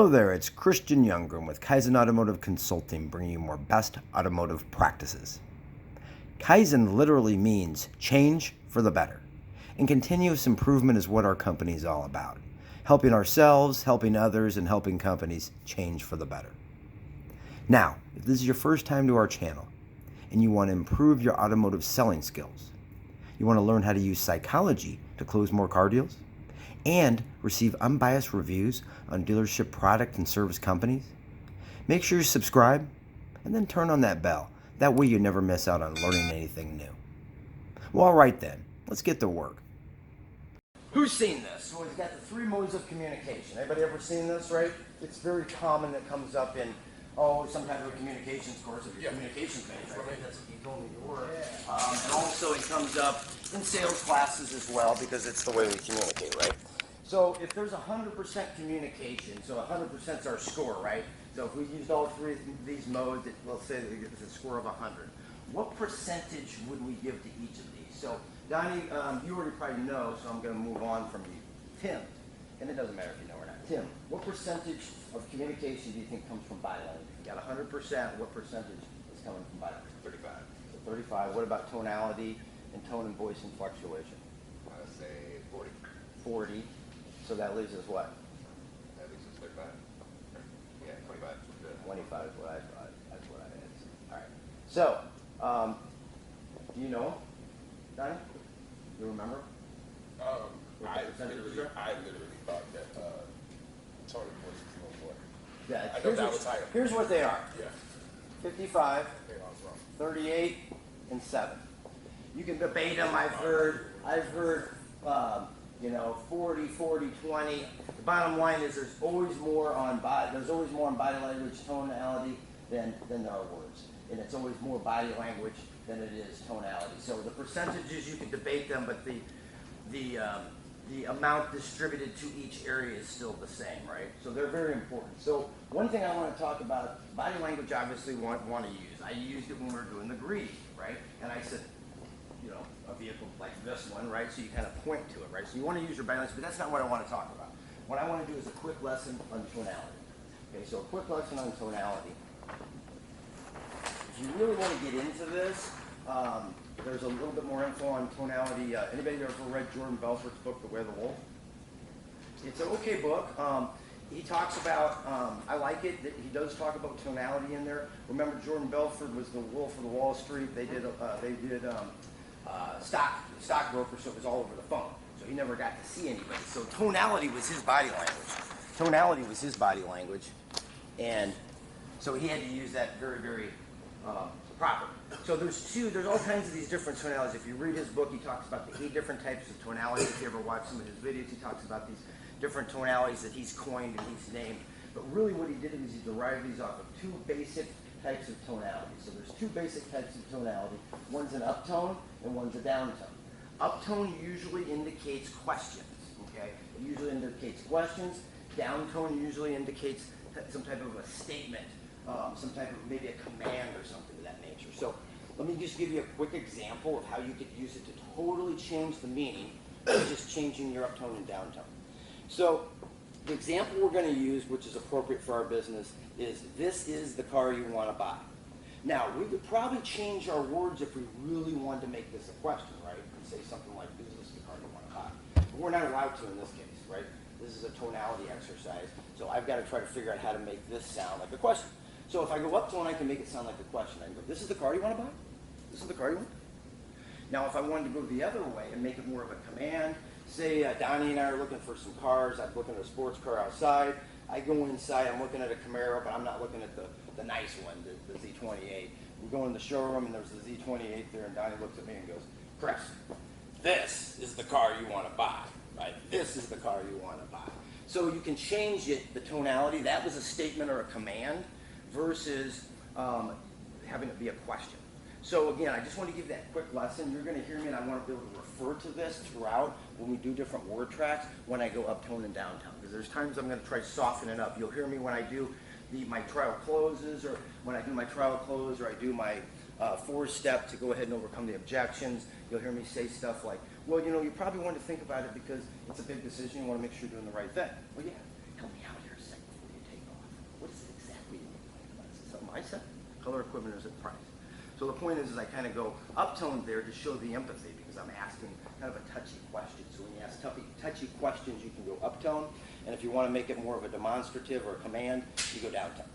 Hello there, it's Christian Youngren with Kaizen Automotive Consulting, bringing you more best automotive practices. Kaizen literally means change for the better, and continuous improvement is what our company is all about. Helping ourselves, helping others, and helping companies change for the better. Now, if this is your first time to our channel, and you want to improve your automotive selling skills, you want to learn how to use psychology to close more car deals, and receive unbiased reviews on dealership product and service companies, make sure you subscribe and then turn on that bell. That way you never miss out on learning anything new. Well, all right then, let's get to work. Who's seen this? So we've got the 3 modes of communication. Anybody ever seen this, right? It's very common that comes up in, some type of communications course of your communications major. Right? That's what you told me you were. And also it comes up in sales classes as well because it's the way we communicate, right? So if there's 100% communication, so 100% is our score, right? So if we used all 3 of these modes, we'll say that it's a score of 100. What percentage would we give to each of these? So Donnie, you already probably know, so I'm going to move on from you. Tim, and it doesn't matter if you know or not. Tim, what percentage of communication do you think comes from body language? If you got 100%, what percentage is coming from body language? 35. So 35. What about tonality and tone and voice and fluctuation? I'd say 40. 40. So that leaves us what? That leaves us 35. Yeah, 25. 25 is what I thought. That's what I had. All right. So, do you know, Donnie? You remember? I literally thought that tone and voice was more. Yeah. I know that was higher. Here's what they are. Yeah. 55, Okay, I was wrong. 38, and 7. You can debate them. I've heard 40, 20. The bottom line is there's always more on body language, tonality than there are words. And it's always more body language than it is tonality. So the percentages, you can debate them, but the amount distributed to each area is still the same, right? So they're very important. So one thing I want to talk about, body language obviously want to use. I used it when we were doing the greeting, right? And I said, a vehicle like this one, right? So you kind of point to it, right? So you want to use your body language, but that's not what I want to talk about. What I want to do is a quick lesson on tonality. Okay, so a quick lesson on tonality. If you really want to get into this, there's a little bit more info on tonality. Anybody ever read Jordan Belfort's book, The Way of the Wolf? It's an okay book. He talks about, I like it, that he does talk about tonality in there. Remember, Jordan Belfort was the Wolf of the Wall Street. They did stockbroker, so it was all over the phone. So he never got to see anybody. So tonality was his body language. And so he had to use that very, very proper. So there's all kinds of these different tonalities. If you read his book, he talks about the 8 different types of tonalities. If you ever watch some of his videos, he talks about these different tonalities that he's coined and he's named. But really what he did is he derived these off of 2 basic types of tonality. So there's 2 basic types of tonality. One's an uptone and one's a downtone. Uptone usually indicates questions, okay? It usually indicates questions. Downtone usually indicates some type of a statement, some type of maybe a command or something of that nature. So let me just give you a quick example of how you could use it to totally change the meaning of just changing your uptone and downtone. So the example we're going to use, which is appropriate for our business, is this is the car you want to buy. Now, we could probably change our words if we really wanted to make this a question, right? And say something like, is this the car you want to buy? But we're not allowed to in this case, right? This is a tonality exercise, so I've got to try to figure out how to make this sound like a question. So if I go uptone, I can make it sound like a question. I can go, this is the car you want to buy? This is the car you want? Now, if I wanted to go the other way and make it more of a command, say Donnie and I are looking for some cars. I'm looking at a sports car outside. I go inside, I'm looking at a Camaro, but I'm not looking at the nice one, the Z28. We go in the showroom, and there's the Z28 there, and Donnie looks at me and goes, Chris, this is the car you want to buy, right? This is the car you want to buy. So you can change it, the tonality. That was a statement or a command versus having it be a question. So again, I just want to give that quick lesson. You're going to hear me, and I want to be able to refer to this throughout when we do different word tracks when I go uptone and downtone. Because there's times I'm going to try to soften it up. You'll hear me when I do my trial closes, or when I do my trial close, or I do my 4-step to go ahead and overcome the objections. You'll hear me say stuff like, well, you probably want to think about it because it's a big decision. You want to make sure you're doing the right thing. Well, yeah, help me out here a second before you take price it. Color equipment is at price. So the point is I kind of go uptone there to show the empathy because I'm asking kind of a touchy question. So when you ask touchy questions, you can go uptone. And if you want to make it more of a demonstrative or a command, you go downtone.